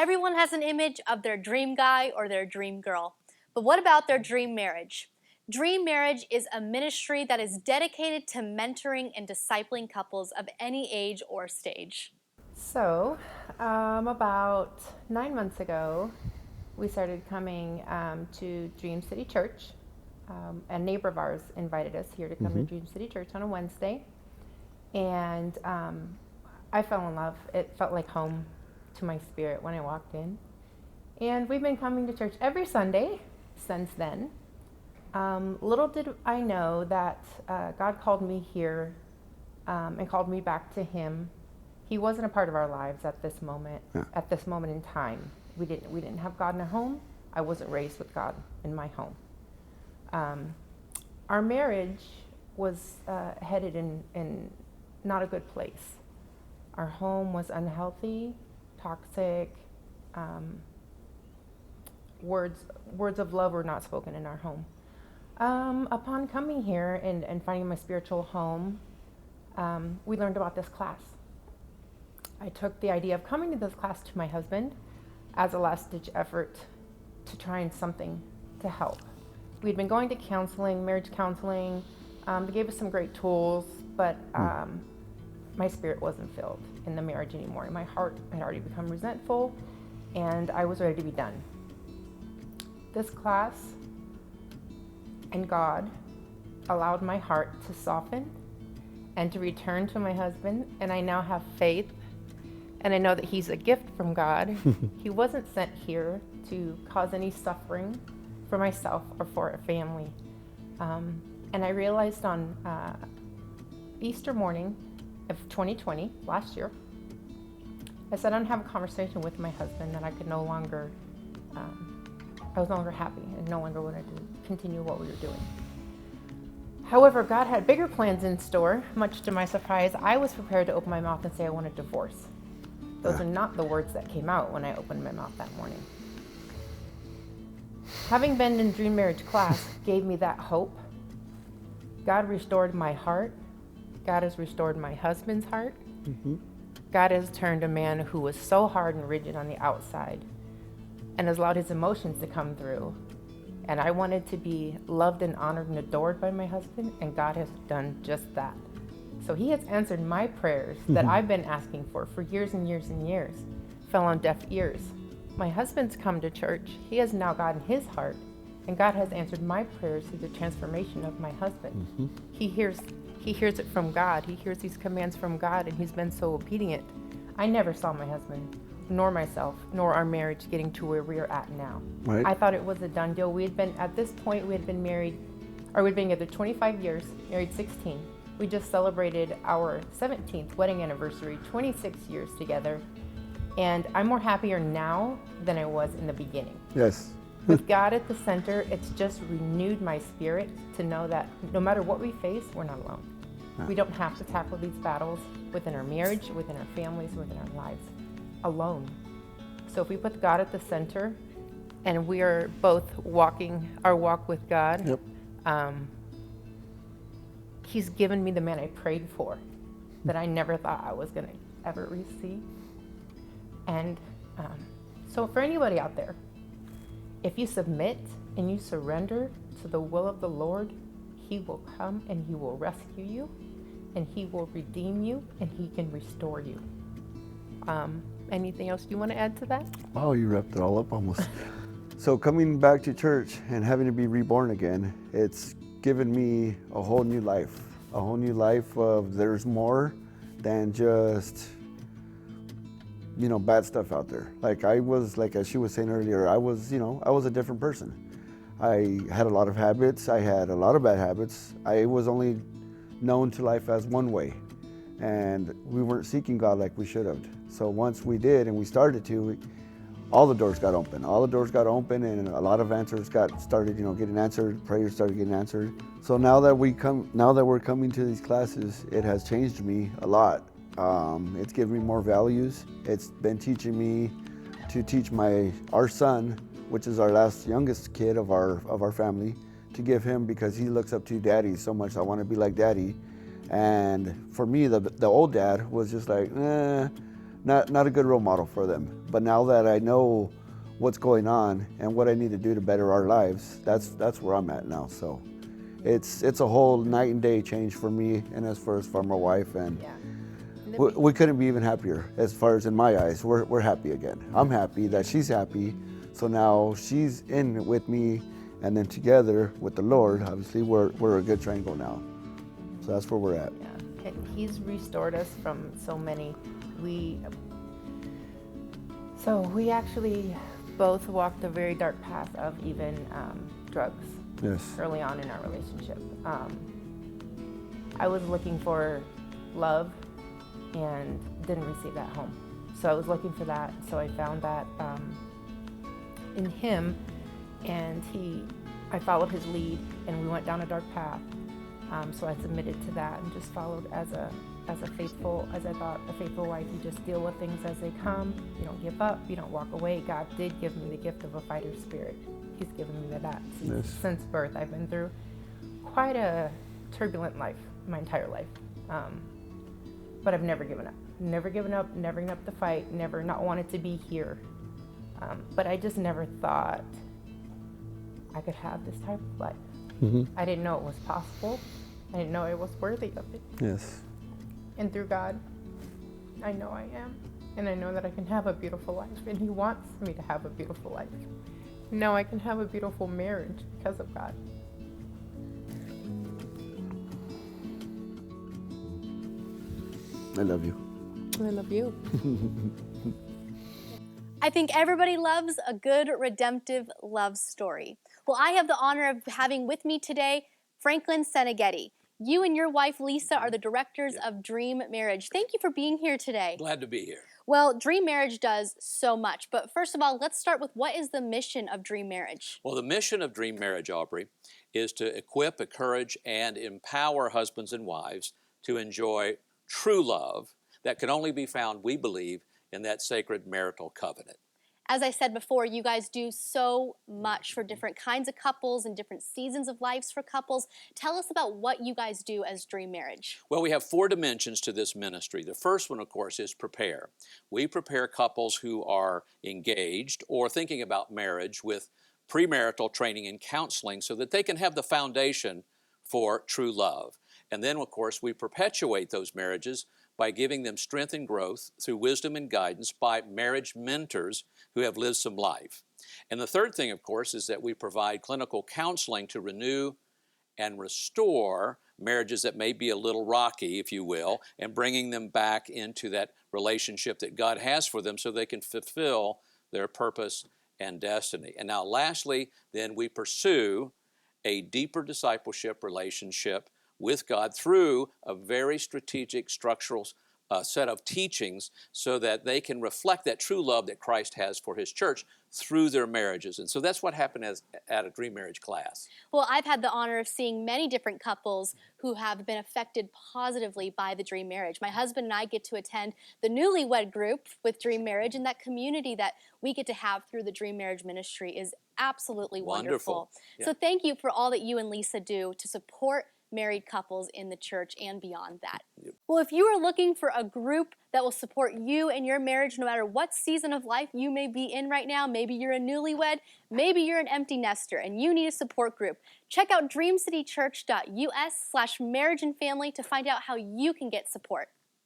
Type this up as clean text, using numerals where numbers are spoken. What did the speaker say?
Everyone has an image of their dream guy or their dream girl. But what about their dream marriage? Dream Marriage is a ministry that is dedicated to mentoring and discipling couples of any age or stage. So, about 9 months ago, we started coming to Dream City Church. A neighbor of ours invited us here to come to Dream City Church on a Wednesday. And I fell in love. It felt like home to my spirit when I walked in. And we've been coming to church every Sunday since then. Little did I know that God called me here and called me back to Him. He wasn't a part of our lives at this moment. Yeah. At this moment in time, we didn't have God in our home. I wasn't raised with God in my home. Our marriage was headed in not a good place. Our home was unhealthy, toxic. Words of love were not spoken in our home. Upon coming here and finding my spiritual home, we learned about this class. I took the idea of coming to this class to my husband as a last-ditch effort to try something to help. We'd been going to counseling, marriage counseling. They gave us some great tools, but my spirit wasn't filled in the marriage anymore. My heart had already become resentful, and I was ready to be done. This class and God allowed my heart to soften and to return to my husband, and I now have faith, and I know that he's a gift from God. He wasn't sent here to cause any suffering for myself or for a family. And I realized on Easter morning of 2020, last year, I sat down and have a conversation with my husband that I was no longer happy and no longer wanted to continue what we were doing. However, God had bigger plans in store. Much to my surprise, I was prepared to open my mouth and say I want a divorce. Those are not the words that came out when I opened my mouth that morning. Having been in Dream Marriage class gave me that hope. God restored my heart. God has restored my husband's heart. God has turned a man who was so hard and rigid on the outside and has allowed his emotions to come through. And I wanted to be loved and honored and adored by my husband, and God has done just that. So he has answered my prayers that I've been asking for years and years and years, fell on deaf ears. My husband's come to church. He has now gotten his heart, and God has answered my prayers through the transformation of my husband. He hears it from God. He hears these commands from God, and he's been so obedient. I never saw my husband, nor myself, nor our marriage getting to where we are at now. Right. I thought it was a done deal. At this point, we had been married, or we'd been together 25 years, married 16. We just celebrated our 17th wedding anniversary, 26 years together. And I'm more happier now than I was in the beginning. Yes. With God at the center, it's just renewed my spirit to know that no matter what we face, we're not alone. We don't have to tackle these battles within our marriage, within our families, within our lives, alone. So if we put God at the center and we are both walking our walk with God, Yep. He's given me the man I prayed for that I never thought I was going to ever receive. And so for anybody out there, if you submit and you surrender to the will of the Lord, He will come and He will rescue you, and He will redeem you, and He can restore you. Anything else you want to add to that? Wow, you wrapped it all up almost. So coming back to church and having to be reborn again, it's given me a whole new life of there's more than just, bad stuff out there. As she was saying earlier, I was a different person. I had a lot of habits. I had a lot of bad habits. I was only known to life as one way, and we weren't seeking God like we should have. So once we did and we started to, all the doors got open. And a lot of answers started getting answered. Prayers started getting answered. So now that we're coming to these classes, it has changed me a lot. It's given me more values. It's been teaching me to teach our son, which is our youngest kid of our family, to give him, because he looks up to daddy so much. I want to be like daddy. And for me, the old dad was just like, not a good role model for them. But now that I know what's going on and what I need to do to better our lives, that's where I'm at now. So it's a whole night and day change for me and as far as for my wife, and Yeah. we couldn't be even happier. As far as in my eyes, we're happy again. I'm happy that she's happy. So now she's in with me, and then together with the Lord, obviously we're a good triangle now. So that's where we're at. Yeah. And he's restored us from so many. We actually both walked a very dark path of even drugs Yes. early on in our relationship. I was looking for love and didn't receive that home. So I was looking for that. So I found that in him, and I followed his lead, and we went down a dark path. So I submitted to that and just followed as a faithful, as I thought, a faithful wife. You just deal with things as they come. You don't give up. You don't walk away. God did give me the gift of a fighter spirit. He's given me that since birth. I've been through quite a turbulent life, my entire life. But I've never given up. Never given up the fight, never not wanted to be here. But I just never thought I could have this type of life. Mm-hmm. I didn't know it was possible. I didn't know I was worthy of it. Yes. And through God, I know I am. And I know that I can have a beautiful life. And He wants me to have a beautiful life. Now I can have a beautiful marriage because of God. I love you. I love you. I think everybody loves a good redemptive love story. Well, I have the honor of having with me today Franklin Seneghetti. You and your wife Lisa are the directors of Dream Marriage. Thank you for being here today. Glad to be here. Well, Dream Marriage does so much, but first of all, let's start with what is the mission of Dream Marriage? Well, the mission of Dream Marriage, Aubrey, is to equip, encourage, and empower husbands and wives to enjoy true love that can only be found, we believe, in that sacred marital covenant. As I said before, you guys do so much for different kinds of couples and different seasons of lives for couples. Tell us about what you guys do as Dream Marriage. Well, we have 4 dimensions to this ministry. The first one, of course, is prepare. We prepare couples who are engaged or thinking about marriage with premarital training and counseling so that they can have the foundation for true love. And then, of course, we perpetuate those marriages by giving them strength and growth through wisdom and guidance by marriage mentors who have lived some life. And the third thing, of course, is that we provide clinical counseling to renew and restore marriages that may be a little rocky, if you will, and bringing them back into that relationship that God has for them so they can fulfill their purpose and destiny. And now lastly, then we pursue a deeper discipleship relationship with God through a very strategic structural set of teachings so that they can reflect that true love that Christ has for His church through their marriages. And so that's what happened at a Dream Marriage class. Well, I've had the honor of seeing many different couples who have been affected positively by the Dream Marriage. My husband and I get to attend the newlywed group with Dream Marriage, and that community that we get to have through the Dream Marriage ministry is absolutely wonderful. Yeah. So thank you for all that you and Lisa do to support married couples in the church and beyond that. Yep. Well, if you are looking for a group that will support you and your marriage no matter what season of life you may be in right now, maybe you're a newlywed, maybe you're an empty nester and you need a support group, check out dreamcitychurch.us/marriage and family to find out how you can get support.